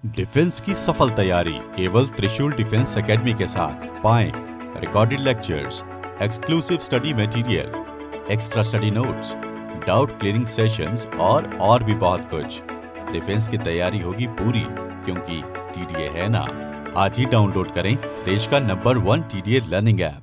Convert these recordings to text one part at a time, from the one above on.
Defence की सफल तैयारी केवल त्रिशूल डिफेंस एकेडमी के साथ पाएं recorded lectures, exclusive study material, extra study notes, doubt clearing sessions और भी बहुत कुछ। डिफेंस की तैयारी होगी पूरी क्योंकि टीडीए है ना। आज ही डाउनलोड करें देश का number 1 TDA learning app.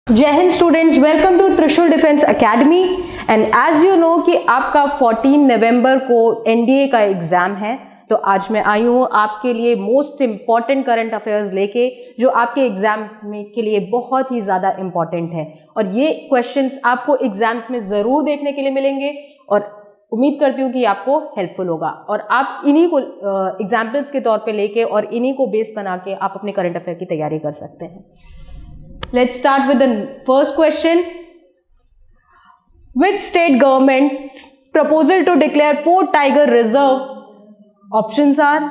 Jai Hind students, welcome to Trishul defence academy. And as you know कि आपका 14 नवंबर को एनडीए का एग्जाम है, तो आज मैं आई हूँ आपके लिए मोस्ट इम्पॉर्टेंट करंट अफेयर्स लेके, जो आपके एग्जाम में के लिए बहुत ही ज़्यादा इम्पॉर्टेंट है। और ये क्वेश्चंस आपको एग्जाम्स में ज़रूर देखने के लिए मिलेंगे और उम्मीद करती हूँ कि आपको हेल्पफुल होगा। और आप इन्हीं को एग्जाम्पल्स के तौर पे लेके और इन्हीं को बेस बना के आप अपने करंट अफेयर की तैयारी कर सकते हैं। Let's start with the first question. Which state government's proposal to declare 4 tiger reserve? Options are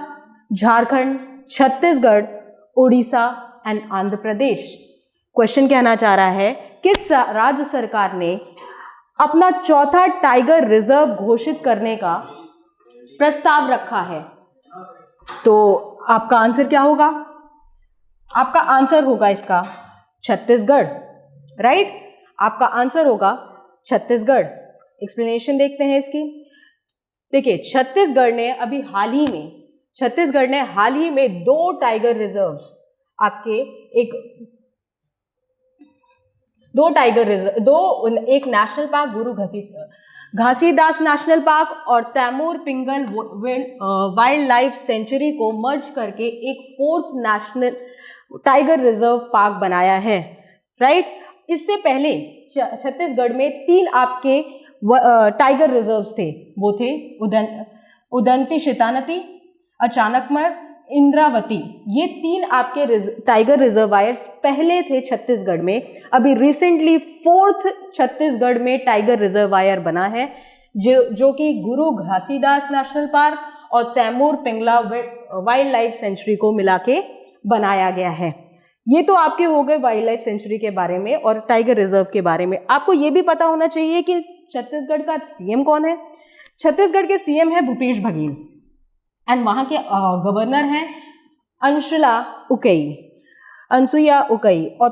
Jharkhand, Chhattisgarh, Odisha and Andhra Pradesh. Question कहना चाह रहा है किस राज्य सरकार ने अपना चौथा टाइगर रिजर्व घोषित करने का प्रस्ताव रखा है? तो आपका आंसर क्या होगा? आपका आंसर होगा इसका छत्तीसगढ़, राइट? आपका आंसर होगा छत्तीसगढ़। एक्सप्लेनेशन देखते हैं इसकी। देखिए, छत्तीसगढ़ ने हाल ही में 2 टाइगर रिजर्व्स आपके एक नेशनल पार्क गुरु घासीदास नेशनल पार्क और तैमूर पिंगल वाइल्ड लाइफ सेंचुरी को मर्ज करके एक 4th national tiger reserve park बनाया है, राइट? इससे पहले छत्तीसगढ़ में 3 आपके टाइगर रिजर्व्स थे। वो थे उदंती शितानती, अचानकमर, इंद्रावती। ये 3 आपके टाइगर रिजर्वायर्स पहले थे छत्तीसगढ़ में। अभी रिसेंटली 4th छत्तीसगढ़ में टाइगर रिजर्वायर बना है, जो कि गुरु घासीदास नेशनल पार्क और Tamor Pingla wildlife sanctuary को मिला के बनाया गया है। ये तो आपके हो गए वाइल्ड लाइफ सेंचुरी के बारे में और टाइगर रिजर्व के बारे में। आपको ये भी पता होना चाहिए कि छत्तीसगढ़ का सीएम कौन है। छत्तीसगढ़ के सीएम है भूपेश बघेल एंड वहां के गवर्नर हैं अनसुया उकई। और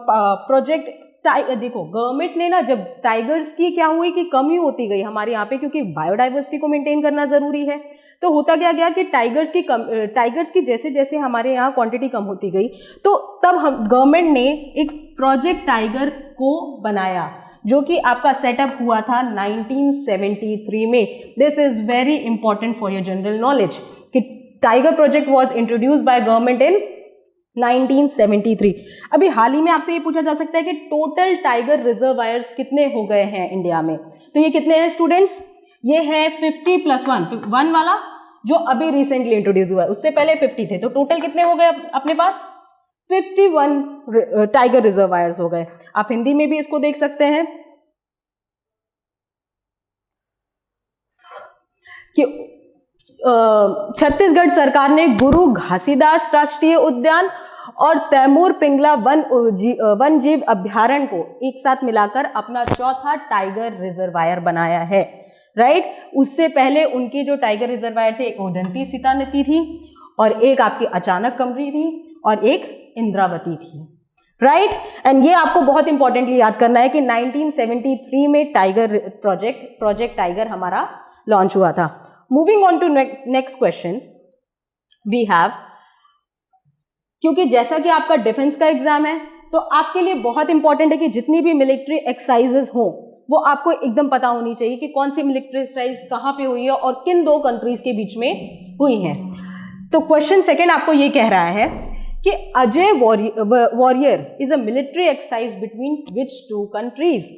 प्रोजेक्ट देखो, गवर्नमेंट ने ना, जब टाइगर्स की क्या हुई कि कमी होती गई हमारे यहाँ पे, क्योंकि बायोडाइवर्सिटी को मेंटेन करना जरूरी है, तो होता क्या गया कि टाइगर्स की जैसे जैसे हमारे यहाँ क्वांटिटी कम होती गई, तो तब गवर्नमेंट ने एक प्रोजेक्ट टाइगर को बनाया, जो कि आपका सेटअप हुआ था 1973 में। This is very important for your general knowledge कि tiger project was introduced by government in 1973। अभी हाल ही में आपसे ये पूछा जा सकता है कि टोटल टाइगर रिजर्वायर्स कितने हो गए हैं इंडिया में। तो ये कितने हैं स्टूडेंट्स? ये है 50+1 वाला, जो अभी रिसेंटली इंट्रोड्यूस हुआ है। उससे पहले 50 थे, तो टोटल कितने हो गए अपने पास? 51 टाइगर रिजर्वायर्स हो गए। आप हिंदी में भी इसको देख सकते हैं कि छत्तीसगढ़ सरकार ने गुरु घासीदास राष्ट्रीय उद्यान और तैमूर पिंगला वन जीव अभ्यारण्य को एक साथ मिलाकर अपना चौथा टाइगर रिजर्वायर बनाया है, राइट? उससे पहले उनकी जो टाइगर रिजर्वायर थे, एक उदंती सीता नदी थी और एक आपकी अचानक कमरी थी और एक इंद्रावती थी, राइट? एंड ये आपको बहुत इंपॉर्टेंटली याद करना है कि 1973 में टाइगर प्रोजेक्ट टाइगर हमारा लॉन्च हुआ था। Moving on to next question we have, क्योंकि जैसा कि आपका डिफेंस का एग्जाम है, तो आपके लिए बहुत इंपॉर्टेंट है कि जितनी भी मिलिट्री एक्सरसाइजेस हो वो आपको एकदम पता होनी चाहिए कि कौन सी मिलिट्री एक्सरसाइज कहाँ पे हुई है और किन 2 कंट्रीज के बीच में हुई है। तो क्वेश्चन सेकेंड आपको ये कह रहा है कि Ajay warrior is a military exercise between which 2 countries?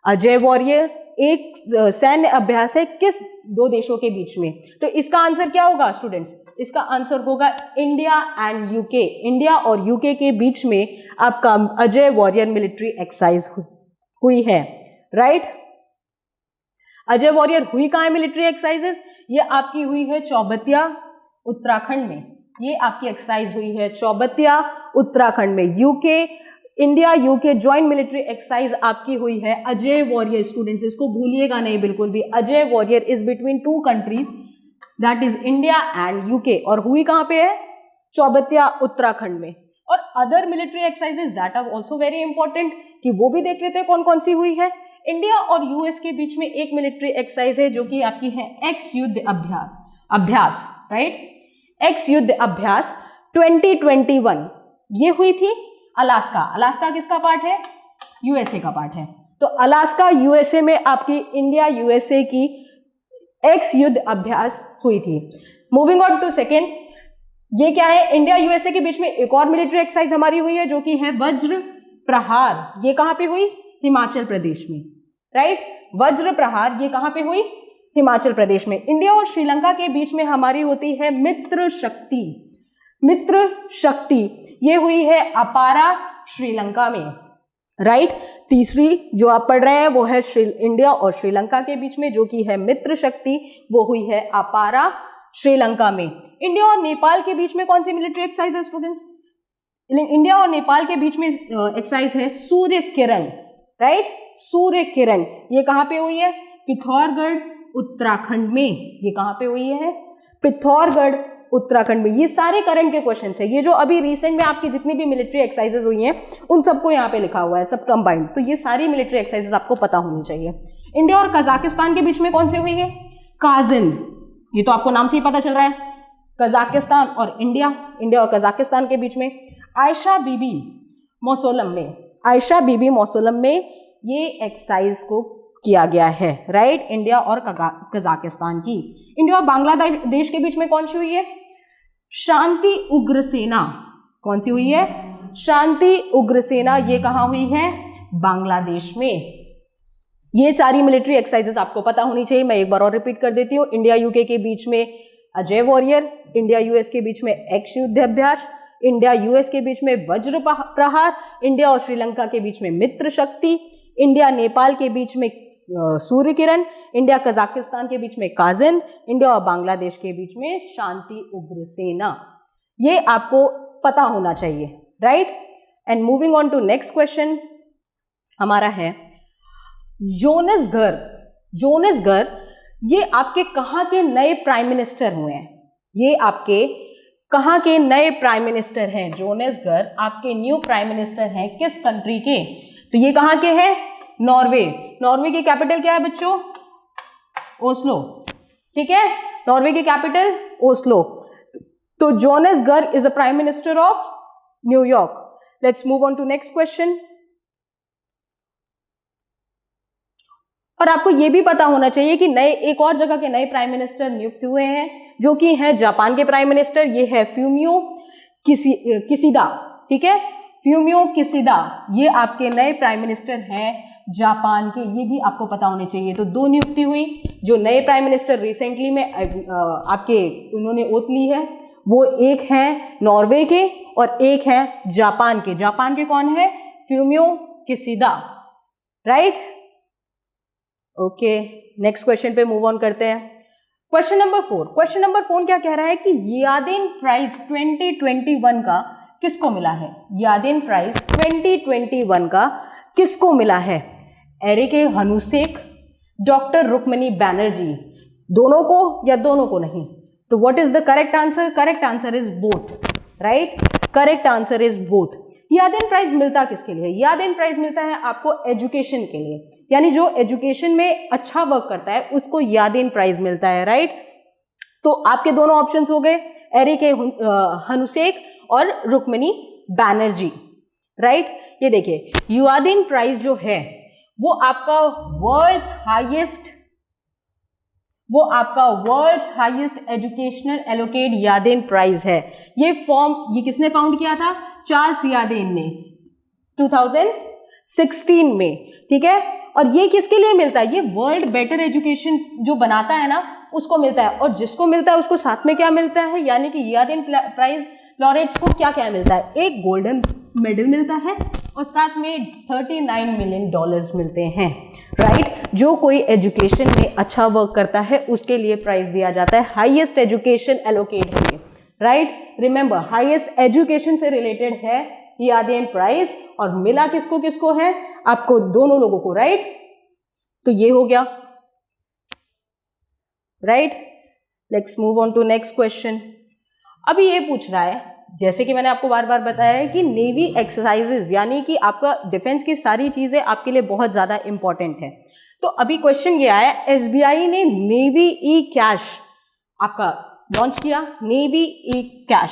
Ajay warrior एक सैन्य अभ्यास है किस 2 देशों के बीच में? तो इसका आंसर क्या होगा स्टूडेंट्स? इसका आंसर होगा इंडिया एंड यूके। इंडिया और यूके के बीच में आपका अजय वॉरियर मिलिट्री एक्सरसाइज हुई है, राइट? अजय वॉरियर हुई कहाँ है मिलिट्री एक्सरसाइजेस? ये आपकी हुई है चौबतिया उत्तराखंड में। ये आपकी एक्सरसाइज हुई है चौबतिया उत्तराखंड में। India UK joint military exercise आपकी हुई है अजय वॉरियर। स्टूडेंट्स इसको भूलिएगा नहीं बिल्कुल भी। Ajay warrior is between 2 countries that is India and UK, और हुई कहाँ पे है? चौबतिया उत्तराखंड में। और other military exercises that are also very important, कि वो भी देख लेते हैं कौन कौन सी हुई है। इंडिया और यूएस के बीच में एक मिलिट्री एक्सरसाइज है जो कि आपकी है एक्स युद्ध अभ्यास, राइट, एक्स युद्ध अभ्यास 2021, ये हुई थी अलास्का। अलास्का किसका पार्ट है? यूएसए का पार्ट है। तो अलास्का यूएसए में आपकी इंडिया यूएसए की एक्स युद्ध अभ्यास हुई थी। मूविंग ऑन टू सेकेंड, ये क्या है? इंडिया यूएसए के बीच में एक और मिलिट्री एक्सरसाइज हमारी हुई है जो कि है वज्र प्रहार। ये कहां पे हुई? हिमाचल प्रदेश में, राइट। वज्र प्रहार ये कहां पे हुई? हिमाचल प्रदेश में। इंडिया और श्रीलंका के बीच में हमारी होती है मित्र शक्ति। मित्र शक्ति ये हुई है अपारा श्रीलंका में, राइट। तीसरी जो आप पढ़ रहे हैं वो है इंडिया और श्रीलंका के बीच में जो कि है मित्र शक्ति, वो हुई है अपारा श्रीलंका में। इंडिया और नेपाल के बीच में कौन सी मिलिट्री एक्सरसाइज है स्टूडेंट्स? इंडिया और नेपाल के बीच में एक्सरसाइज है सूर्य किरण, राइट। सूर्य किरण ये कहां पे हुई है? पिथौरागढ़ उत्तराखंड में। ये कहां पे हुई है? पिथौरागढ़ उत्तराखंड में। ये सारे करंट के क्वेश्चन है। ये जो अभी रिसेंट में आपकी जितनी भी मिलिट्री एक्सरसाइजेज हुई हैं उन सबको यहाँ पे लिखा हुआ है, सब कंबाइंड। तो ये सारी मिलिट्री एक्सरसाइजेज आपको पता होनी चाहिए। इंडिया और कजाकिस्तान के बीच में कौन सी हुई है? काजिन। ये तो आपको नाम से ही पता चल रहा है, कजाकिस्तान और इंडिया। इंडिया और कजाकिस्तान के बीच में आयशा बीबी मौसोलम में, आयशा बीबी मौसोलम में ये एक्सरसाइज को किया गया है, राइट। इंडिया और कजाकिस्तान की। इंडिया और बांग्लादेश के बीच में कौन सी हुई है? शांति उग्र सेना। कौन सी हुई है? शांति उग्र सेना। ये कहां हुई है? बांग्लादेश में। ये सारी मिलिट्री एक्सरसाइजेस आपको पता होनी चाहिए। मैं एक बार और रिपीट कर देती हूँ। इंडिया यूके के बीच में अजय वॉरियर, इंडिया यूएस के बीच में एक्स युद्ध अभ्यास, इंडिया यूएस के बीच में वज्र प्रहार, इंडिया और श्रीलंका के बीच में मित्र शक्ति, इंडिया नेपाल के बीच में सूर्य किरण, इंडिया कजाकिस्तान के बीच में काजिन, इंडिया और बांग्लादेश के बीच में शांति उग्र सेना। ये आपको पता होना चाहिए, right. And moving on to next question हमारा है जोनासघर। जोनासघर ये आपके कहाँ के नए प्राइम मिनिस्टर हुए हैं? ये आपके कहाँ के नए प्राइम मिनिस्टर हैं? जोनासघर आपके न्यू प्राइम मिनिस्टर हैं किस कंट्री के? तो ये कहाँ के हैं? नॉर्वे। नॉर्वे की कैपिटल क्या है बच्चों? ओस्लो, ठीक है। नॉर्वे की कैपिटल ओस्लो। तो Jonas Gahr is the prime minister of New York. Let's move on to next question. और आपको यह भी पता होना चाहिए कि नए एक और जगह के नए प्राइम मिनिस्टर नियुक्त हुए हैं जो कि हैं जापान के प्राइम मिनिस्टर। ये है फ्यूमियो किशिदा, ठीक है। फ्यूमियो किशिदा ये आपके नए प्राइम मिनिस्टर हैं जापान के। ये भी आपको पता होने चाहिए। तो दो नियुक्ति हुई। जो नए प्राइम मिनिस्टर रिसेंटली में आपके उन्होंने ओथ ली है वो एक हैं नॉर्वे के और एक हैं जापान के। जापान के कौन है? Fumio Kishida, right. Okay, next question पे मूव ऑन करते हैं। Question number 4। क्वेश्चन नंबर 4 क्या कह रहा है कि यादेन प्राइज 2021 का किसको मिला है? यादेन प्राइज 2021 का किसको मिला है? Eric Hanushek, doctor Rukmini Banerjee, दोनों को या दोनों को नहीं? तो what is the correct answer? Correct answer is both, right. Correct answer is both. यादेन प्राइज मिलता किसके लिए? यादेन प्राइज मिलता है आपको एजुकेशन के लिए, यानी जो एजुकेशन में अच्छा वर्क करता है उसको यादेन प्राइज मिलता है, राइट। तो आपके दोनों ऑप्शंस हो गए, एरिक हनुसेक और रुक्मणी बैनर्जी, राइट। ये देखिए यादेन प्राइज जो है वो आपका world's highest educational allocate यादेन prize है। ये किसने फाउंड किया था? चार्ल्स यादेन ने 2016 में, ठीक है। और ये किसके लिए मिलता है? ये वर्ल्ड बेटर एजुकेशन जो बनाता है ना उसको मिलता है। और जिसको मिलता है उसको साथ में क्या मिलता है? यानी कि यादेन प्राइज लॉरेट्स को क्या क्या मिलता है? एक गोल्डन मेडल मिलता है और साथ में $39 मिलियन मिलते हैं, राइट। जो कोई एजुकेशन में अच्छा वर्क करता है उसके लिए प्राइज दिया जाता है, हाईएस्ट एजुकेशन एलोकेट है, राइट। रिमेंबर हाईएस्ट एजुकेशन से रिलेटेड है यादेन प्राइज और मिला किसको किसको है? आपको दोनों लोगों को, राइट। तो ये हो गया, right. Let's move on to next question. अभी ये पूछ रहा है, जैसे कि मैंने आपको बार बार बताया है कि नेवी एक्सरसाइजेज यानी कि आपका डिफेंस की सारी चीजें आपके लिए बहुत ज्यादा इंपॉर्टेंट है। तो अभी क्वेश्चन ये आया, एसबीआई ने नेवी ई कैश आपका लॉन्च किया, नेवी ई कैश,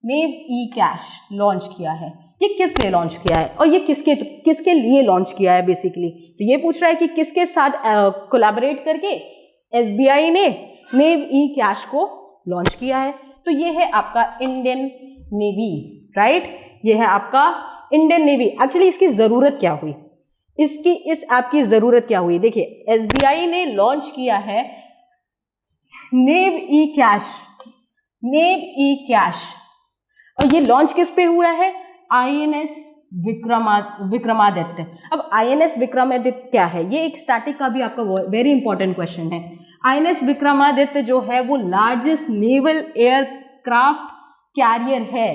नेव ई कैश लॉन्च किया है। ये किस लिए लॉन्च किया है और ये किसके लिए लॉन्च किया है बेसिकली? तो ये पूछ रहा है कि किसके साथ कोलैबोरेट करके एसबीआई ने नेव ई कैश को लॉन्च किया है। तो ये है आपका इंडियन नेवी, राइट? ये है आपका इंडियन नेवी। एक्चुअली इसकी जरूरत क्या हुई, इस ऐप की जरूरत क्या हुई? देखिए, एसबीआई ने लॉन्च किया है नेव ई कैश, नेव ई कैश, और ये लॉन्च किस पे हुआ है? आईएनएस विक्रमादित्य। अब आईएनएस विक्रमादित्य क्या है? ये एक स्टैटिक का भी आपका वेरी इंपॉर्टेंट क्वेश्चन है। आईएनएस विक्रमादित्य जो है वो लार्जेस्ट नेवल एयरक्राफ्ट कैरियर है,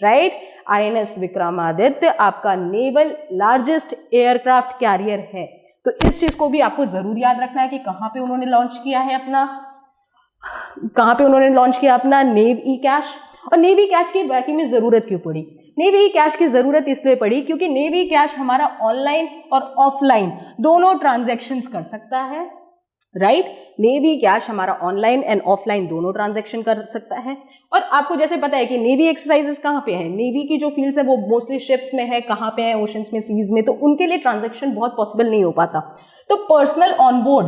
राइट? आईएनएस विक्रमादित्य आपका नेवल लार्जेस्ट एयरक्राफ्ट कैरियर है। तो इस चीज को भी आपको जरूर याद रखना है कि कहां पे उन्होंने लॉन्च किया है अपना, नेव ई कैश। और नेवी कैश की वाकई में जरूरत क्यों पड़ी? नेवी कैश की जरूरत इसलिए पड़ी क्योंकि नेवी कैश हमारा ऑनलाइन और ऑफलाइन दोनों ट्रांजैक्शंस कर सकता है, राइट? नेवी कैश हमारा ऑनलाइन एंड ऑफलाइन दोनों ट्रांजैक्शन कर सकता है। और आपको जैसे पता है कि नेवी एक्सरसाइजेस कहाँ पे है, नेवी की जो फील्ड्स है वो मोस्टली शिप्स में है, कहाँ पे है? ओशंस में, सीज में। तो उनके लिए ट्रांजैक्शन बहुत पॉसिबल नहीं हो पाता। तो पर्सनल ऑन बोर्ड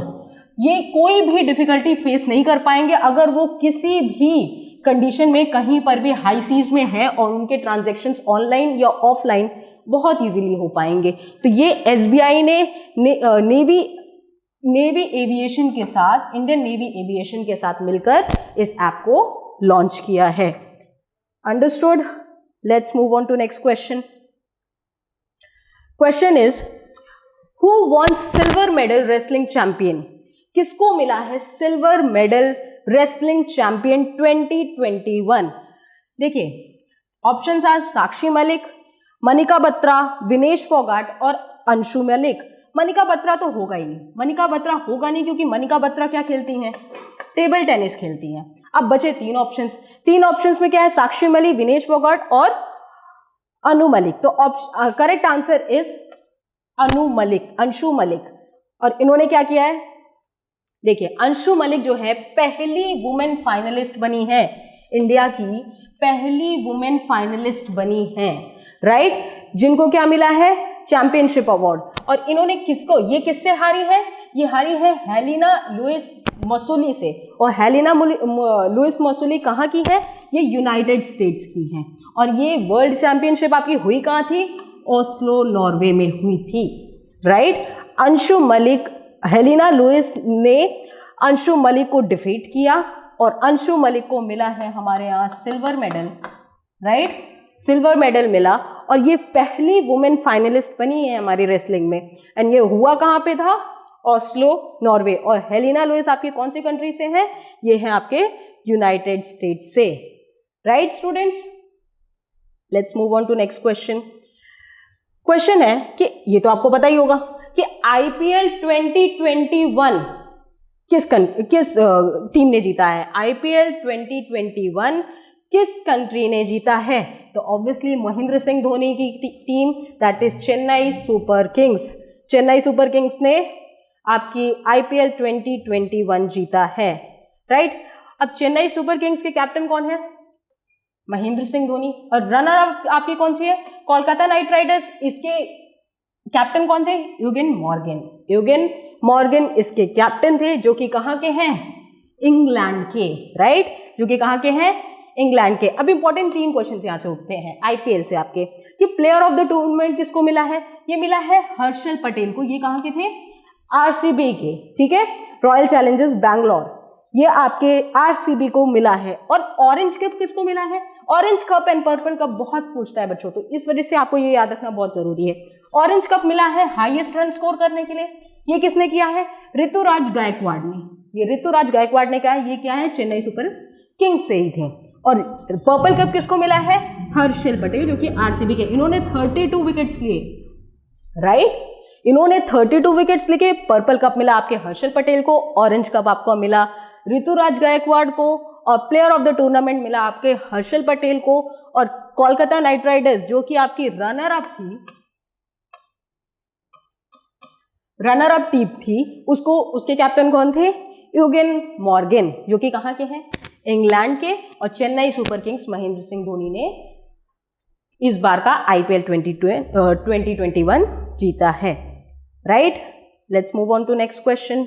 ये कोई भी डिफिकल्टी फेस नहीं कर पाएंगे अगर वो किसी भी कंडीशन में कहीं पर भी हाई सीज में है, और उनके ट्रांजैक्शंस ऑनलाइन या ऑफलाइन बहुत इजीली हो पाएंगे। तो ये एसबीआई ने नेवी एविएशन के साथ, इंडियन नेवी एविएशन के साथ मिलकर इस ऐप को लॉन्च किया है। Understood? Let's move on to next question. Question is, who won silver medal wrestling champion? किसको मिला है सिल्वर मेडल रेसलिंग चैंपियन 2021? देखिए, ऑप्शंस आर साक्षी मलिक, मनिका बत्रा, विनेश फोगाट और अंशु मलिक। मनिका बत्रा तो होगा ही नहीं, मनिका बत्रा होगा नहीं क्योंकि मनिका बत्रा क्या खेलती हैं? टेबल टेनिस खेलती हैं। अब बचे तीन ऑप्शंस में क्या है? साक्षी मलिक, विनेश फोगाट और अनु मलिक। तो correct answer is Anshu Malik. और इन्होंने क्या किया है? देखिए, अंशु मलिक जो है पहली वुमेन फाइनलिस्ट बनी है, इंडिया की पहली वुमेन फाइनलिस्ट बनी है, राइट? जिनको क्या मिला है? Championship award. और इन्होंने ये किससे हारी है? ये हारी है हेलिना लुइस मसूली से। और हेलिना लुइस मसूली कहाँ की है? ये यूनाइटेड स्टेट्स की है। और ये वर्ल्ड चैंपियनशिप आपकी हुई कहाँ थी? ओस्लो, नॉर्वे में हुई थी, राइट? हेलिना लुइस ने अंशु मलिक को डिफीट किया और अंशु मलिक को मिला है हमारे यहाँ silver medal, right? Silver medal मिला और ये पहली वुमेन फाइनलिस्ट बनी है हमारी रेसलिंग में। एंड ये हुआ कहाँ पे था? Oslo, Norway. और हेलिना लुइस आपकी कौन सी कंट्री से है? ये है आपके यूनाइटेड स्टेट्स से, right students? Let's move on to next question. Question है कि ये तो आपको पता ही होगा कि आईपीएल 2021 किस टीम ने जीता है? आईपीएल 2021 किस कंट्री ने जीता है? तो ऑब्वियसली महेंद्र सिंह धोनी की team, that is Chennai Super Kings. Chennai Super Kings ने आपकी आईपीएल 2021 जीता है, राइट? अब चेन्नई सुपर किंग्स के कैप्टन कौन है? महेंद्र सिंह धोनी। और रनर अप आपकी कौन सी है? Kolkata night Riders. इसके कैप्टन कौन थे? यूगेन मॉर्गन इसके कैप्टन थे, जो कि कहाँ के हैं? इंग्लैंड के, राइट? जो कि कहाँ के हैं? इंग्लैंड के। अब इंपॉर्टेंट 3 क्वेश्चन यहाँ से उठते हैं आईपीएल से आपके, कि प्लेयर ऑफ द टूर्नामेंट किसको मिला है? ये मिला है हर्षल पटेल को। ये कहाँ के थे? आरसीबी के, ठीक है? रॉयल चैलेंजर्स बैंगलोर, ये आपके आरसीबी को मिला है। और ऑरेंज कप किसको मिला है? Orange cup and purple cup बहुत पूछता है बच्चों, तो इस वजह से आपको ये याद रखना बहुत जरूरी है। ऑरेंज कप मिला है हाईएस्ट रन स्कोर करने के लिए। ये किसने किया है? ऋतुराज गायकवाड़ ने। ये ऋतुराज गायकवाड़ ने क्या है? ये क्या है? चेन्नई सुपर किंग्स से ही थे। और पर्पल कप किसको मिला है? हर्षल पटेल, जो कि आरसीबी के। इन्होंने 32 विकेट्स लिए, राइट? इन्होंने 32 विकेट्स लेके पर्पल कप मिला आपके हर्षल पटेल को, ऑरेंज कप आपको मिला ऋतुराज गायकवाड़ को, और प्लेयर ऑफ द टूर्नामेंट मिला आपके हर्षल पटेल को, और कोलकाता नाइट राइडर्स जो कि आपकी रनर अप टीम थी, उसको, उसके कैप्टन कौन थे? यूगेन मॉर्गन, जो कि कहाँ के हैं? इंग्लैंड के। और चेन्नई सुपर किंग्स महेंद्र सिंह धोनी ने इस बार का IPL 2021 जीता है। Right, let's move on to next question.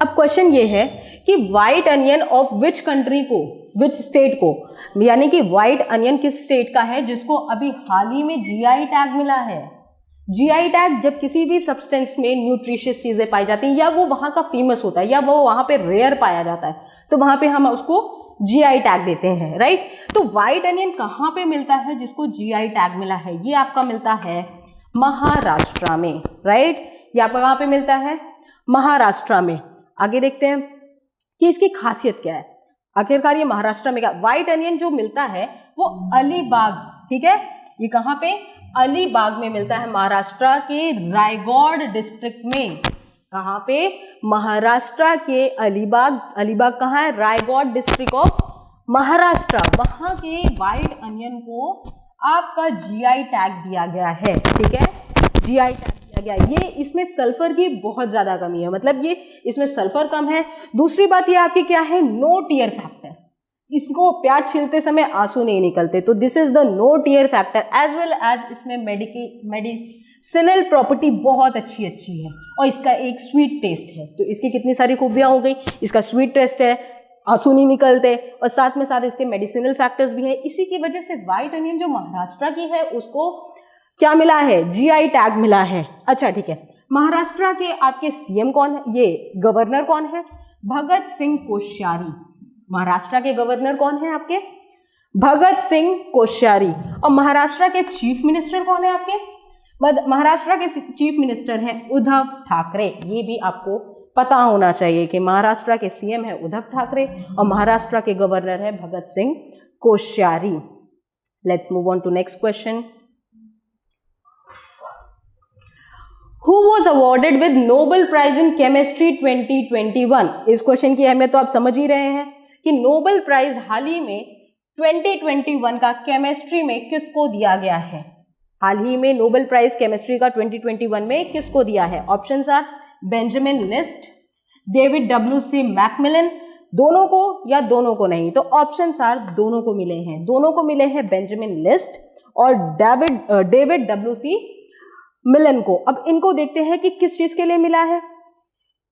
अब क्वेश्चन ये है कि white onion of which country को, विच स्टेट को, यानी कि व्हाइट अनियन किस स्टेट का है जिसको अभी हाल ही में GI टैग मिला है। GI टैग जब किसी भी सब्सटेंस में न्यूट्रिशियस चीजें पाई जाती हैं, या वो वहां का फेमस होता है, या वो वहां पे रेयर पाया जाता है, तो वहां पे हम उसको GI टैग देते हैं। राइट, तो व्हाइट अनियन कहाँ पे मिलता है जिसको GI टैग मिला है? ये आपका मिलता है महाराष्ट्र में। राइट, ये आपका कहाँ पे मिलता है? महाराष्ट्र में। आगे देखते हैं कि इसकी खासियत क्या है। आखिरकार ये महाराष्ट्र में क्या, व्हाइट अनियन जो मिलता है वो अलीबाग, ठीक है, ये कहाँ पे? अलीबाग में मिलता है, महाराष्ट्र के रायगढ़ डिस्ट्रिक्ट में। कहाँ पे? महाराष्ट्र के अलीबाग। अलीबाग कहाँ है? Raigarh district of Maharashtra. वहां के व्हाइट अनियन को आपका GI टैग दिया गया है। ठीक है, GI टैग दिया गया। ये इसमें सल्फर की बहुत ज्यादा कमी है, मतलब ये इसमें सल्फर कम है। दूसरी बात ये आपकी क्या है? नो टीयर फैक्टर, इसको प्याज छीलते समय आंसू नहीं निकलते, तो this is the no tear factor. As well as इसमें मेडिसिनल प्रॉपर्टी बहुत अच्छी है, और इसका एक स्वीट टेस्ट है। तो इसकी कितनी सारी खूबियां हो गई, इसका स्वीट टेस्ट है, आंसू नहीं निकलते, और साथ में साथ इसके मेडिसिनल फैक्टर्स भी हैं। इसी की वजह से व्हाइट अनियन जो महाराष्ट्र की है उसको क्या मिला है? GI टैग मिला है। अच्छा ठीक है, महाराष्ट्र के आपके CM कौन है? ये गवर्नर कौन है? भगत सिंह कोश्यारी। महाराष्ट्र के गवर्नर कौन है आपके? भगत सिंह कोश्यारी। और महाराष्ट्र के चीफ मिनिस्टर कौन है आपके? महाराष्ट्र के चीफ मिनिस्टर हैं उद्धव ठाकरे। ये भी आपको पता होना चाहिए कि महाराष्ट्र के CM है उद्धव ठाकरे और महाराष्ट्र के गवर्नर है Bhagat Singh Koshyari. Let's move on to next question. Who was awarded with Nobel Prize in Chemistry 2021? इस क्वेश्चन की अहमियत तो आप समझ ही रहे हैं कि नोबेल प्राइज हाल ही में 2021 का केमिस्ट्री में किसको दिया गया है। हाल ही में नोबेल प्राइज केमिस्ट्री का 2021 में किसको दिया है? Options are Benjamin List, David WC MacMillan, दोनों को या दोनों को नहीं, तो ऑप्शंस आर दोनों को मिले हैं। दोनों को मिले हैं बेंजामिन लिस्ट और डेविड WC मिलन को। अब इनको देखते हैं कि किस चीज के लिए मिला है।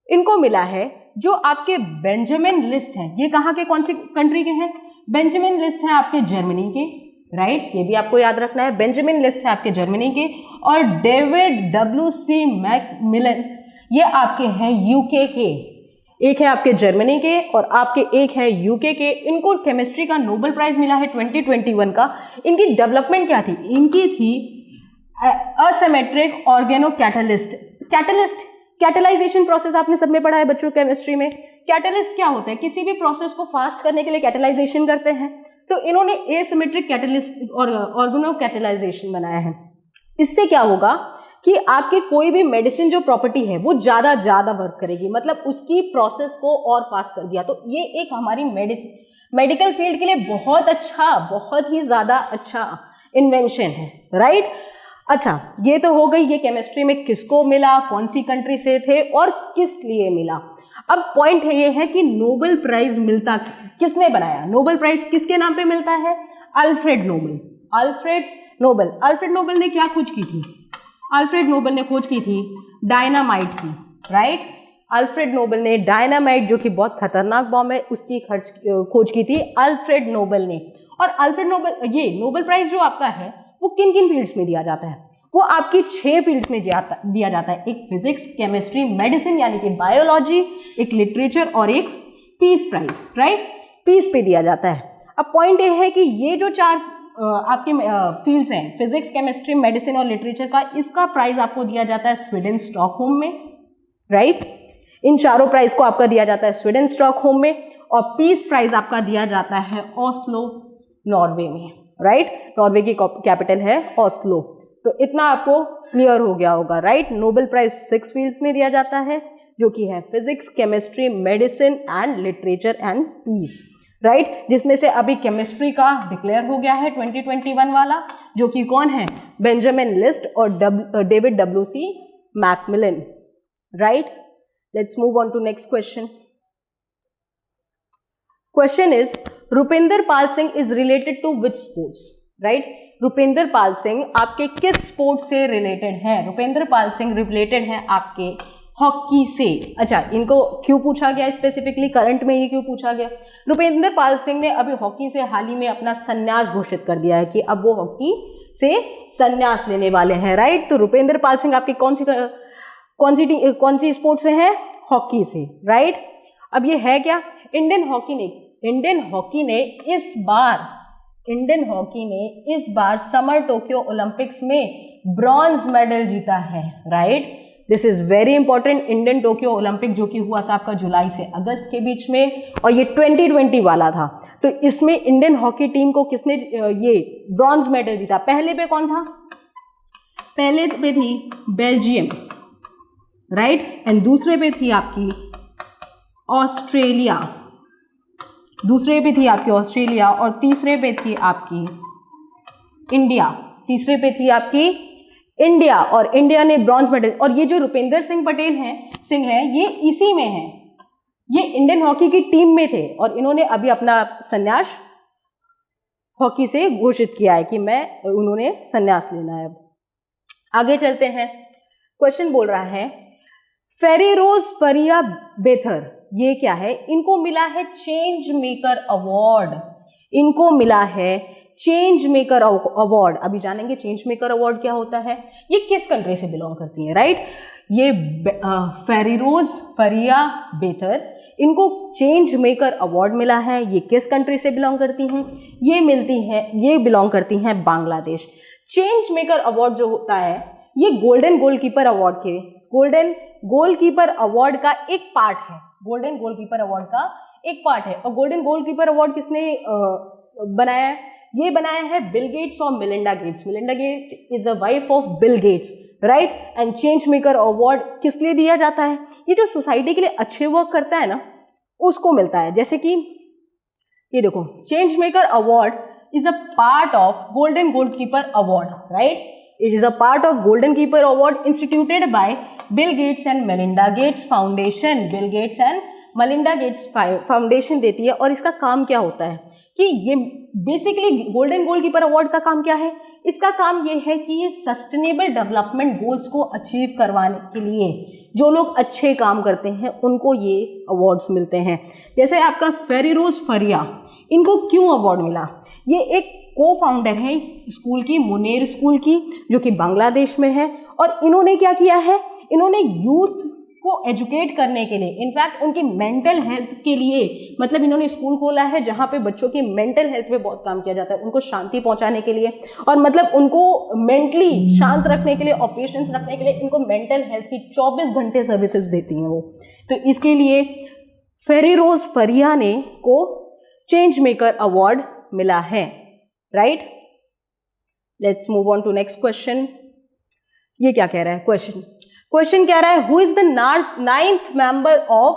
इनको मिला है जो आपके बेंजामिन लिस्ट हैं, ये कहाँ के, कौन सी कंट्री के हैं? बेंजामिन लिस्ट है आपके जर्मनी के, राइट, ये भी आपको याद रखना है। बेंजामिन लिस्ट है आपके जर्मनी के, और डेविड WC मैकमिलन ये आपके हैं यूके के। एक है आपके जर्मनी के और आपके एक है यूके के। इनको केमिस्ट्री का नोबेल प्राइज मिला है 2021 का। इनकी डेवलपमेंट क्या थी? इनकी थी asymmetric organocatalyst. Catalysation process आपने सब में पढ़ा है बच्चों केमिस्ट्री में। कैटलिस्ट क्या होता है? किसी भी प्रोसेस को फास्ट करने के लिए कैटलाइजेशन करते हैं, तो इन्होंने एसिमेट्रिक कैटलिस्ट और ऑर्गेनो कैटलाइजेशन बनाया है। इससे क्या होगा कि आपकी कोई भी मेडिसिन जो प्रॉपर्टी है वो ज्यादा वर्क करेगी, मतलब उसकी प्रोसेस को और फास्ट कर दिया। तो ये एक हमारी मेडिकल फील्ड के लिए बहुत ही ज्यादा अच्छा इन्वेंशन है, राइट। अच्छा, ये तो हो गई ये केमिस्ट्री में किसको मिला, कौन सी कंट्री से थे और किस लिए मिला। अब पॉइंट है ये है कि नोबेल प्राइज मिलता किसने बनाया? नोबेल प्राइज किसके नाम पे मिलता है? अल्फ्रेड नोबेल ने क्या खोज की थी? अल्फ्रेड नोबेल ने खोज की थी डायनामाइट की, राइट। अल्फ्रेड नोबेल ने डायनामाइट, जो कि बहुत खतरनाक बॉम्ब है, उसकी खोज की थी अल्फ्रेड नोबेल ने। और अल्फ्रेड नोबेल, ये नोबेल प्राइज जो आपका है वो किन किन फील्ड्स में दिया जाता है? वो आपकी 6 फील्ड्स में दिया जाता है। एक फिजिक्स, केमिस्ट्री, मेडिसिन यानी कि बायोलॉजी, एक लिटरेचर और एक पीस प्राइज, राइट। पीस पे दिया जाता है। अब पॉइंट ये है कि ये जो 4 आपके फील्ड्स हैं, फिजिक्स, केमिस्ट्री, मेडिसिन और लिटरेचर का, इसका प्राइज आपको दिया जाता है स्वीडन स्टॉकहोम में, राइट। इन चारों प्राइज को आपका दिया जाता है स्वीडन स्टॉकहोम में, और पीस प्राइज आपका दिया जाता है ओस्लो, नॉर्वे में, राइट। नॉर्वे की कैपिटल है ओस्लो। तो इतना आपको क्लियर हो गया होगा, राइट। नोबेल प्राइज 6 फील्ड्स में दिया जाता है, जो कि है physics, chemistry, medicine and literature and peace, right, जिसमें से अभी केमिस्ट्री का डिक्लेयर हो गया है 2021 वाला, जो कि कौन है, बेंजामिन लिस्ट और David W C. MacMillan, right. Let's move on to next question. Question is Rupinder Pal Singh is related to which sports, right. Rupinder Pal Singh आपके किस स्पोर्ट से रिलेटेड है? रुपिंदर पाल सिंह रिलेटेड है आपके हॉकी से. अच्छा, इनको क्यों पूछा गया स्पेसिफिकली, करंट में ये क्यों पूछा गया? रुपिंदर पाल सिंह ने अभी हॉकी से हाल ही में अपना संन्यास घोषित कर दिया है कि अब वो हॉकी से संन्यास लेने वाले हैं, राइट. तो रुपिंदर पाल सिंह आपकी कौन सी स्पोर्ट से है? हॉकी से, राइट. अब ये है क्या? इंडियन हॉकी ने इस बार समर टोक्यो ओलंपिक्स में ब्रॉन्ज मेडल जीता है, right. This is very important. Indian Tokyo Olympic जो कि हुआ था आपका जुलाई से अगस्त के बीच में, और ये 2020 वाला था. तो इसमें इंडियन हॉकी टीम को किसने ये ब्रॉन्ज मेडल जीता? पहले पे कौन था? पहले पे थी बेल्जियम, राइट, एंड दूसरे पे थी आपकी ऑस्ट्रेलिया, और तीसरे पे थी आपकी इंडिया, और इंडिया ने ब्रॉन्ज मेडल. और ये जो रुपिंदर सिंह है ये इसी में है, ये इंडियन हॉकी की टीम में थे, और इन्होंने अभी अपना संन्यास हॉकी से घोषित किया है कि उन्होंने संन्यास लेना है. आगे चलते हैं. क्वेश्चन बोल रहा है फेरीरोज फरिया बेथर, ये क्या है? इनको मिला है चेंज मेकर अवार्ड. अभी जानेंगे चेंज मेकर अवार्ड क्या होता है, ये किस कंट्री से बिलोंग करती है, राइट. ये फेरीरोज फरिया बेथर, इनको चेंज मेकर अवार्ड मिला है. ये किस कंट्री से बिलोंग करती हैं? ये बिलोंग करती हैं बांग्लादेश. चेंज मेकर अवार्ड जो होता है ये गोल्डन गोलकीपर अवार्ड का एक पार्ट है. और गोल्डन गोलकीपर अवार्ड किसने बनाया है? ये बनाया है बिल गेट्स और Melinda Gates. Melinda Gates is the wife of Bill Gates, right. And change maker award किस लिए दिया जाता है? ये जो सोसाइटी के लिए अच्छे वर्क करता है ना, उसको मिलता है. जैसे कि ये देखो, change maker award is a part of golden goalkeeper award, right. It is a part of Golden Keeper Award instituted by Bill Gates and Melinda Gates Foundation. Bill Gates and Melinda Gates Foundation देती है. और इसका काम क्या होता है कि ये बेसिकली गोल्डन गोलकीपर अवार्ड का काम क्या है? इसका काम ये है कि ये सस्टेनेबल डेवलपमेंट गोल्स को अचीव करवाने के लिए जो लोग अच्छे काम करते हैं उनको ये अवार्ड्स मिलते हैं. जैसे आपका फेरीरोज फरिया, इनको क्यों अवार्ड मिला? ये एक को फाउंडर है स्कूल की, मुनेर स्कूल की, जो कि बांग्लादेश में है. और इन्होंने क्या किया है? इन्होंने यूथ को एजुकेट करने के लिए, इनफैक्ट उनकी मेंटल हेल्थ के लिए, मतलब इन्होंने स्कूल खोला है जहाँ पे बच्चों की मेंटल हेल्थ पे बहुत काम किया जाता है, उनको शांति पहुँचाने के लिए, और मतलब उनको मेंटली शांत रखने के लिए, ऑपरेशंस रखने के लिए इनको मेंटल हेल्थ की 24 घंटे सर्विसेज देती हैं वो. तो इसके लिए फेरीरोज फरिया ने को चेंज मेकर अवार्ड मिला है, right. Let's move on to next question. ये क्या कह रहा है? क्वेश्चन कह रहा है who is the 9th member of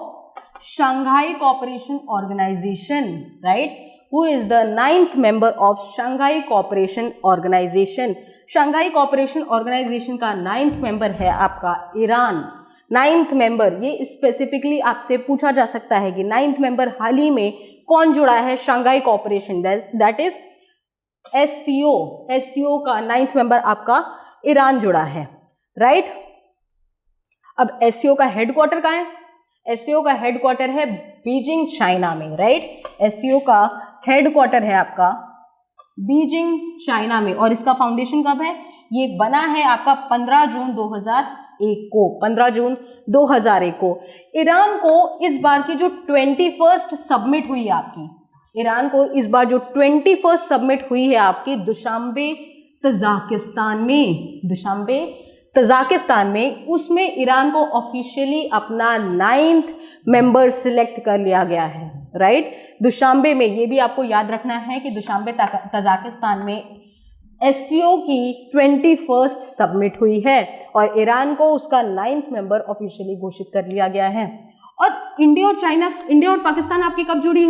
Shanghai cooperation organisation, right. Who is the 9th member of Shanghai cooperation organisation? Shanghai cooperation organisation का 9th मेंबर है आपका ईरान. 9th मेंबर, ये स्पेसिफिकली आपसे पूछा जा सकता है कि 9th मेंबर हाल ही में कौन जुड़ा है Shanghai cooperation, that is SCO का 9th मेंबर आपका ईरान जुड़ा है, राइट. अब SCO का हेडक्वार्टर कहाँ है? SCO का हेडक्वार्टर है बीजिंग, चाइना में, राइट. SCO का हेडक्वार्टर है आपका बीजिंग, चाइना में. और इसका फाउंडेशन कब है? ये बना है आपका 15 जून 2001 को. ईरान को इस बार की जो 21st सब्मिट हुई है आपकी, दुशांबे तजाकिस्तान में, उसमें ईरान को ऑफिशियली अपना 9th मेंबर सिलेक्ट कर लिया गया है, राइट. दुशांबे में, ये भी आपको याद रखना है कि दुशांबे तजाकिस्तान में एससीओ की 21st सबमिट हुई है और ईरान को उसका 9th मेंबर ऑफिशियली घोषित कर लिया गया है। और इंडिया और पाकिस्तान आपकी कब जुड़ी है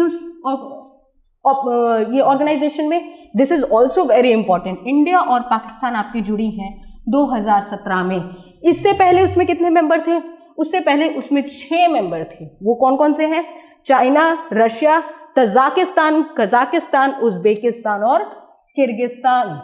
ये ऑर्गेनाइजेशन में? This is also very important. India और पाकिस्तान आपकी जुड़ी हैं 2017 में। इससे पहले उसमें कितने मेंबर थे? उससे पहले उसमें 6 मेंबर थे। वो कौन कौन से हैं? China, Russia, Tajikistan, Kazakhstan, Uzbekistan और किर्गिस्तान।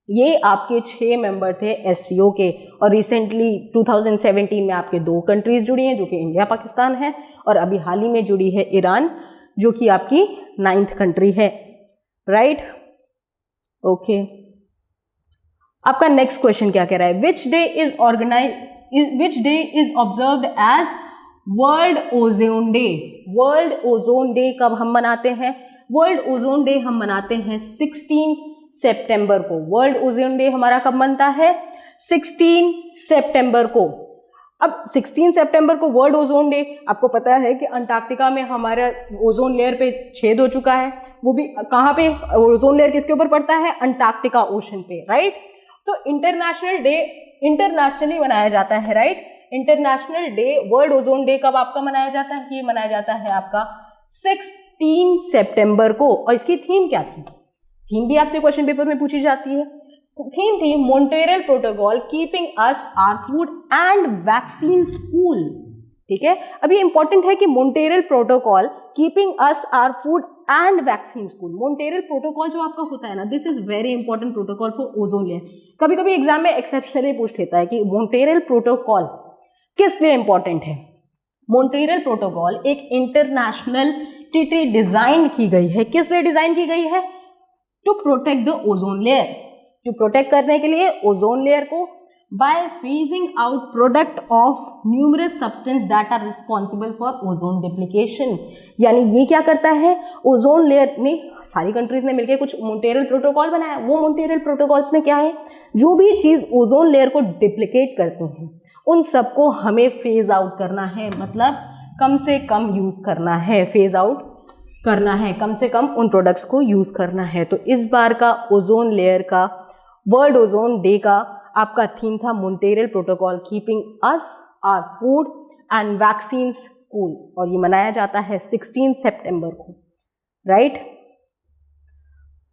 ये आपके 6 मेंबर थे एससीओ के। और रिसेंटली 2017 में आपके 2 कंट्रीज जुड़ी हैं जो कि इंडिया पाकिस्तान है, और अभी हाल ही में जुड़ी है ईरान जो कि आपकी 9th कंट्री है। Right, okay. आपका नेक्स्ट क्वेश्चन क्या कह रहा है? Which day is observed as world ozone day? World ozone day कब हम मनाते हैं? वर्ल्ड ओजोन डे हम मनाते हैं 16 सितंबर को। वर्ल्ड ओजोन डे हमारा कब मनता है? 16 सितंबर को। अब 16 सितंबर को वर्ल्ड ओजोन डे, आपको पता है कि अंटार्कटिका में हमारा ओजोन लेयर पे छेद हो चुका है। वो भी कहाँ पे? ओजोन लेयर किसके ऊपर पड़ता है? अंटार्कटिका ओशन पे। राइट, तो इंटरनेशनल डे इंटरनेशनली मनाया जाता है। Right, international day world ozone day कब आपका मनाया जाता है? ये मनाया जाता है आपका 16 सितंबर को। और इसकी थीम क्या थी? थीम भी आपसे क्वेश्चन पेपर में पूछी जाती है। थीम थी Montreal protocol keeping us our food and vaccine cool. ठीक है, अभी इंपॉर्टेंट है कि Montreal protocol keeping us our food and vaccine cool. Montreal protocol जो आपका होता है ना, this is very important protocol for ozone layer. कभी कभी एग्जाम में एक्सेप्शनली पूछ लेता है कि मॉन्ट्रियल प्रोटोकॉल किस लिए इंपॉर्टेंट है। मॉन्ट्रियल प्रोटोकॉल एक इंटरनेशनल ट्रीटी डिजाइन की गई है। किस लिए डिजाइन की गई है? To protect the ozone layer, to protect करने के लिए ओजोन लेयर को by phasing out product of numerous substance that are responsible for ozone depletion. यानी ये क्या करता है? ओजोन लेयर में सारी कंट्रीज ने मिलकर कुछ मॉन्ट्रियल प्रोटोकॉल बनाया। वो मॉन्ट्रियल प्रोटोकॉल्स में क्या है? जो भी चीज ओजोन लेयर को डिप्लीकेट करते हैं उन सबको हमें फेज आउट करना है, मतलब कम से कम यूज करना है, फेज आउट करना है, कम से कम उन प्रोडक्ट्स को यूज करना है। तो इस बार का ओजोन लेयर का वर्ल्ड ओजोन डे का आपका थीम था Montreal protocol keeping us our food and vaccines cool, और ये मनाया जाता है 16 सितंबर को। राइट,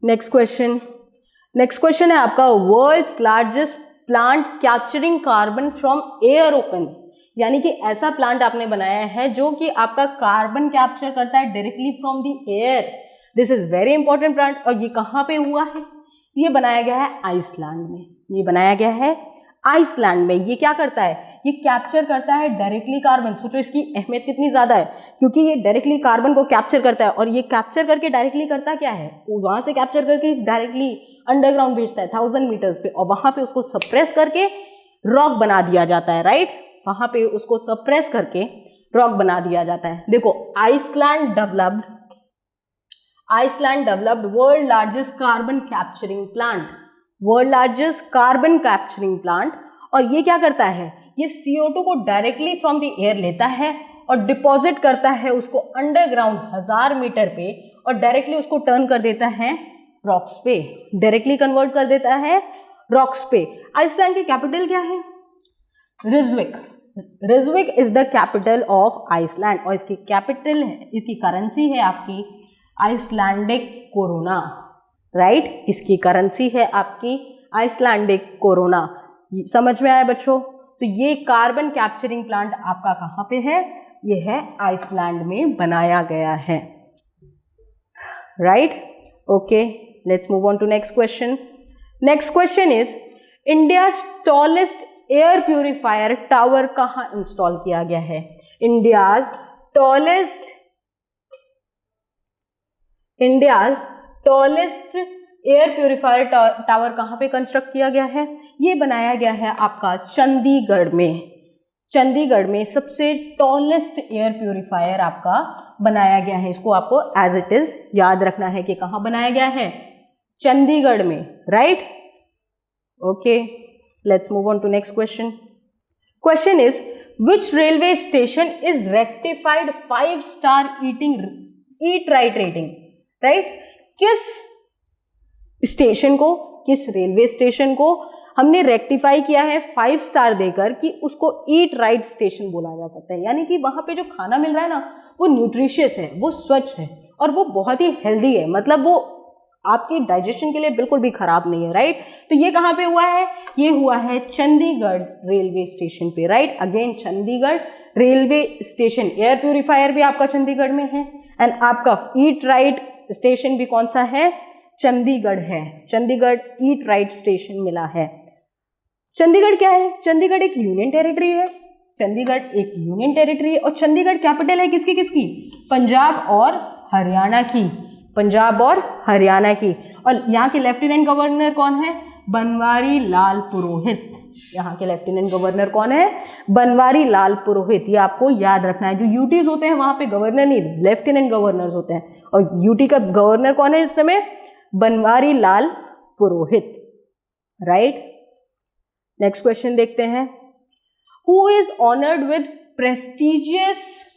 नेक्स्ट क्वेश्चन है आपका world's largest plant capturing carbon from air opens. यानी कि ऐसा प्लांट आपने बनाया है जो कि आपका कार्बन कैप्चर करता है directly from the air. This is very important plant. और ये कहाँ पे हुआ है? ये बनाया गया है आइसलैंड में। ये बनाया गया है आइसलैंड में। ये क्या करता है? ये कैप्चर करता है डायरेक्टली कार्बन। सोचो इसकी अहमियत कितनी ज्यादा है, क्योंकि ये डायरेक्टली कार्बन को कैप्चर करता है। और ये कैप्चर करके डायरेक्टली करता क्या है? वहां से कैप्चर करके डायरेक्टली अंडरग्राउंड भेजता है 1000 मीटर्स पे, और वहां पे उसको सप्रेस करके रॉक बना दिया जाता है। राइट, वहां पे उसको सप्रेस करके रॉक बना दिया जाता है। देखो, Iceland developed world largest carbon capturing plant, world largest carbon capturing plant. और ये क्या करता है? ये CO2 को डायरेक्टली फ्रॉम द एयर लेता है और डिपॉजिट करता है उसको अंडरग्राउंड 1000 मीटर पे, और डायरेक्टली उसको टर्न कर देता है रॉक्स पे, डायरेक्टली कन्वर्ट कर देता है रॉक्स पे। आइसलैंड की कैपिटल क्या है? Reykjavik is the capital of Iceland, और इसकी कैपिटल है, इसकी करेंसी है आपकी आइसलैंडिक कोरोना। राइट, इसकी करेंसी है आपकी आइसलैंडिक कोरोना। समझ में आया बच्चों? तो ये कार्बन कैप्चरिंग प्लांट आपका कहाँ पे है? ये है आइसलैंड में बनाया गया है। Right, okay, let's move on to next question. Next question is India tallest air purifier tower कहाँ इंस्टॉल किया गया है? India's tallest air purifier tower कहाँ पे कंस्ट्रक्ट किया गया है? ये बनाया गया है आपका चंडीगढ़ में सबसे टॉलेस्ट एयर प्यूरिफायर आपका बनाया गया है। इसको आपको एज इट इज याद रखना है कि कहाँ बनाया गया है? चंडीगढ़ में। Right, okay, let's move on to next question is which railway station is rectified 5-star eat right rating? right, किस स्टेशन को किस रेलवे स्टेशन को हमने रेक्टिफाई किया है 5 स्टार देकर कि उसको ईट राइट स्टेशन बोला जा सकता है, यानी कि वहाँ पे जो खाना मिल रहा है ना वो न्यूट्रिशियस है, वो स्वच्छ है और वो बहुत ही हेल्दी है, मतलब वो आपके डाइजेशन के लिए बिल्कुल भी खराब नहीं है, राइट। तो ये कहाँ पे हुआ है, ये हुआ है चंडीगढ़ रेलवे स्टेशन पे, right. Again Chandigarh railway station, air purifier भी आपका चंडीगढ़ में है एंड आपका ईट राइट स्टेशन भी कौन सा है, चंडीगढ़ है। चंडीगढ़ ईट राइट स्टेशन मिला है। चंडीगढ़ क्या है, चंडीगढ़ एक यूनियन टेरिटरी है, चंडीगढ़ एक यूनियन टेरिटरी है और चंडीगढ़ कैपिटल है किसकी किसकी, पंजाब और हरियाणा की, पंजाब और हरियाणा की। और यहाँ के लेफ्टिनेंट गवर्नर कौन है, बनवारी लाल पुरोहित। यहाँ के लेफ्टिनेंट गवर्नर कौन है, बनवारी लाल पुरोहित। ये आपको याद रखना है। जो यूटीज होते हैं वहाँ पे गवर्नर नहीं, लेफ्टिनेंट गवर्नर्स होते हैं और यूटी का गवर्नर कौन है इस समय, बनवारी लाल पुरोहित, राइट। नेक्स्ट क्वेश्चन देखते हैं। Who is honoured with prestigious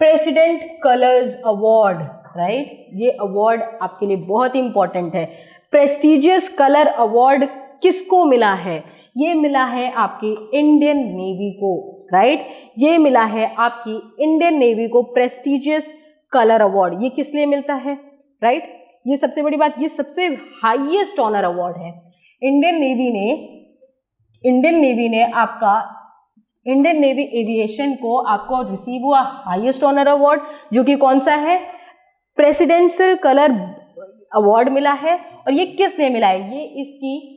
president colours award, right. ये अवार्ड आपके लिए बहुत इंपॉर्टेंट है। प्रेस्टिजियस कलर अवार्ड किसको मिला है, ये मिला है आपकी इंडियन नेवी को, राइट। ये मिला है आपकी इंडियन नेवी को प्रेस्टिजियस कलर अवार्ड। ये किस लिए मिलता है, राइट। ये सबसे बड़ी बात, ये सबसे हाईएस्ट ऑनर अवार्ड है। इंडियन नेवी ने आपका इंडियन नेवी एविएशन को आपको रिसीव हुआ हाईएस्ट ऑनर अवार्ड, जो कि कौन सा है, प्रेसिडेंशियल कलर अवार्ड मिला है। और ये किस लिए मिला है, ये इसकी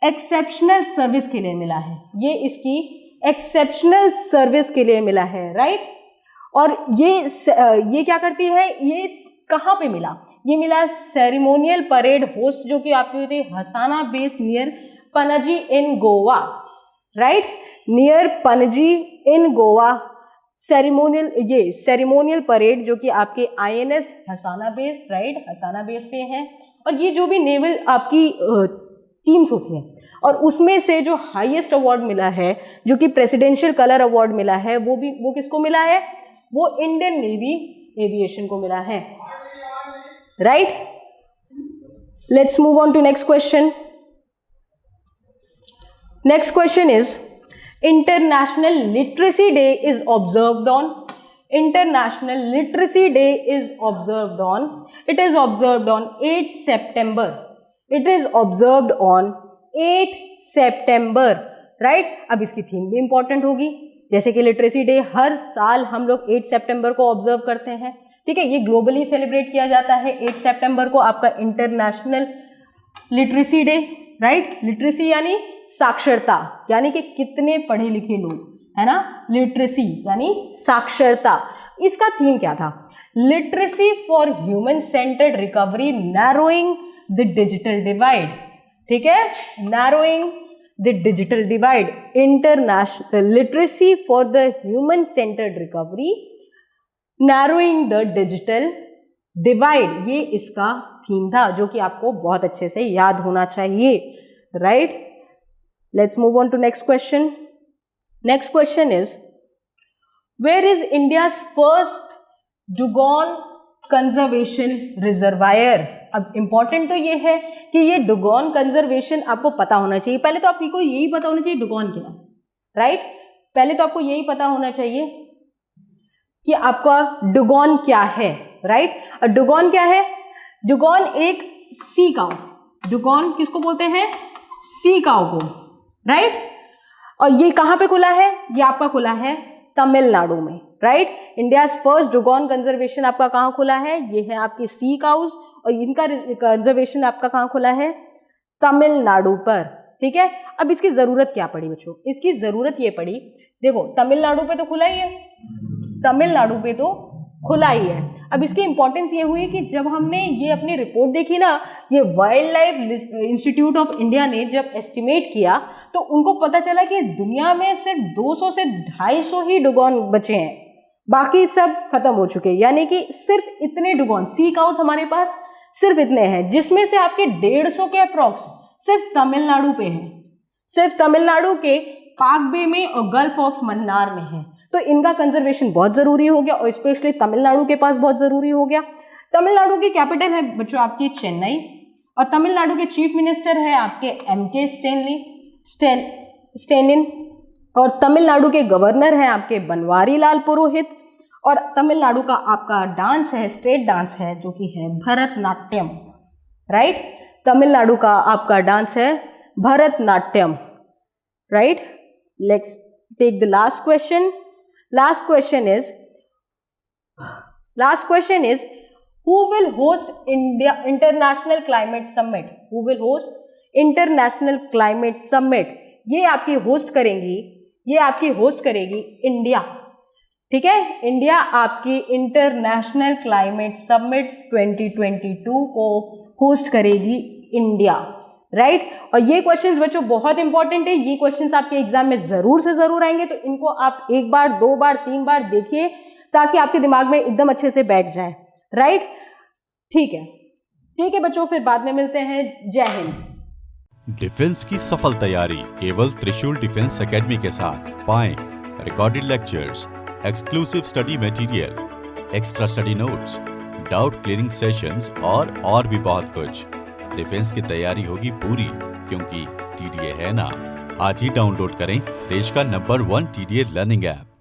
एक्सेप्शनल सर्विस के लिए मिला है, ये इसकी एक्सेप्शनल सर्विस के लिए मिला है, राइट। और ये क्या करती है, ये कहाँ पे मिला, ये मिला सेरेमोनियल परेड होस्ट, जो कि आपकी हुई थी हसाना बेस नियर पणजी इन गोवा, राइट, नियर पणजी इन गोवा। सेरेमोनियल परेड जो कि आपके INS हसाना बेस, राइट, हसाना बेस पे है। और ये जो भी नेवल आपकी टीम्स होती हैं और उसमें से जो हाईएस्ट अवार्ड मिला है, जो कि प्रेसिडेंशियल कलर अवार्ड मिला है, वो किसको मिला है, वो इंडियन नेवी एविएशन को मिला है, right. Let's move on to next question. Next question is international literacy day is observed on, international literacy day is observed on, it is observed on 8 सितंबर, इट इज ऑब्जर्व्ड ऑन 8 सितंबर, right. अब इसकी theme भी important होगी, जैसे कि literacy day हर साल हम लोग 8 सितंबर को ऑब्जर्व करते हैं, ठीक है। ये ग्लोबली सेलिब्रेट किया जाता है 8 सितंबर को, आपका international literacy day, right. Literacy यानी साक्षरता, यानी कि कितने पढ़े लिखे लोग, है ना। लिटरेसी यानी साक्षरता। इसका थीम क्या था, literacy for human centred recovery narrowing the digital divide, ठीक है, narrowing the digital divide, international literacy for the human centred recovery narrowing the digital divide. ये इसका थीम था, जो कि आपको बहुत अच्छे से याद होना चाहिए, right. Let's move on to next question. Next question is, where is India's first dugong conservation reservoir? अब important तो ये है कि ये डुगॉन कंजर्वेशन आपको पता होना चाहिए। पहले तो आपको यही पता होना चाहिए डुगॉन क्या, राइट। पहले तो आपको यही पता होना चाहिए कि आपका डुगॉन क्या है, राइट। और डुगॉन क्या है, डुगॉन एक सी काउ, डुगॉन किसको बोलते हैं, सी काउ को, राइट। और ये कहाँ पे खुला है, ये आपका खुला है तमिलनाडु में, राइट। इंडियाज फर्स्ट डुगॉन कंजर्वेशन आपका कहाँ खुला है, ये है आपकी सी काउस, और इनका कंजर्वेशन आपका कहाँ खुला है, तमिलनाडु पर, ठीक है। अब इसकी जरूरत क्या पड़ी बच्चों, इसकी जरूरत ये पड़ी, देखो तमिलनाडु पे तो खुला ही है, तमिलनाडु पे तो खुला ही है। अब इसकी इंपॉर्टेंस ये हुई कि जब हमने ये अपनी रिपोर्ट देखी ना, ये wild life institute of India ने जब एस्टिमेट किया तो उनको पता चला कि दुनिया में सिर्फ 200 से 250 ही डुगॉन बचे हैं, बाकी सब खत्म हो चुके हैं। यानी कि सिर्फ इतने डुगॉन सी काउस हमारे पास सिर्फ इतने हैं, जिसमें से आपके 150 के अप्रॉक्स सिर्फ तमिलनाडु पे हैं, सिर्फ तमिलनाडु के पाक बे में और गल्फ ऑफ मन्नार में है। तो इनका कंजर्वेशन बहुत जरूरी हो गया और स्पेशली तमिलनाडु के पास बहुत जरूरी हो गया। तमिलनाडु की कैपिटल है बच्चों आपकी चेन्नई, और तमिलनाडु के चीफ मिनिस्टर है आपके MK स्टैलिन, और तमिलनाडु के गवर्नर हैं आपके बनवारी लाल पुरोहित, और तमिलनाडु का आपका डांस है, स्टेट डांस है, जो कि है भरतनाट्यम, राइट। तमिलनाडु का आपका डांस है Bharatanatyam, right. Let's take the last question. Last question is who will host India International Climate Summit? Who will host International Climate Summit? ये आपकी होस्ट करेगी इंडिया, ठीक है। इंडिया आपकी इंटरनेशनल क्लाइमेट समिट 2022 को होस्ट करेगी इंडिया, राइट। और ये क्वेश्चंस बच्चों बहुत इंपॉर्टेंट है, ये क्वेश्चंस आपके एग्जाम में जरूर से जरूर आएंगे, तो इनको आप एक बार, 2 बार, 3 बार देखिए ताकि आपके दिमाग में एकदम अच्छे से बैठ जाए, राइट। ठीक है बच्चों, फिर बाद में मिलते हैं। जय हिंद। डिफेंस की सफल तैयारी केवल त्रिशूल डिफेंस एकेडमी के साथ। पाएं recorded lectures, exclusive study material, extra study notes, doubt clearing sessions और भी बहुत कुछ। डिफेंस की तैयारी होगी पूरी, क्योंकि TDA है ना। आज ही डाउनलोड करें देश का नंबर 1 TDA लर्निंग ऐप।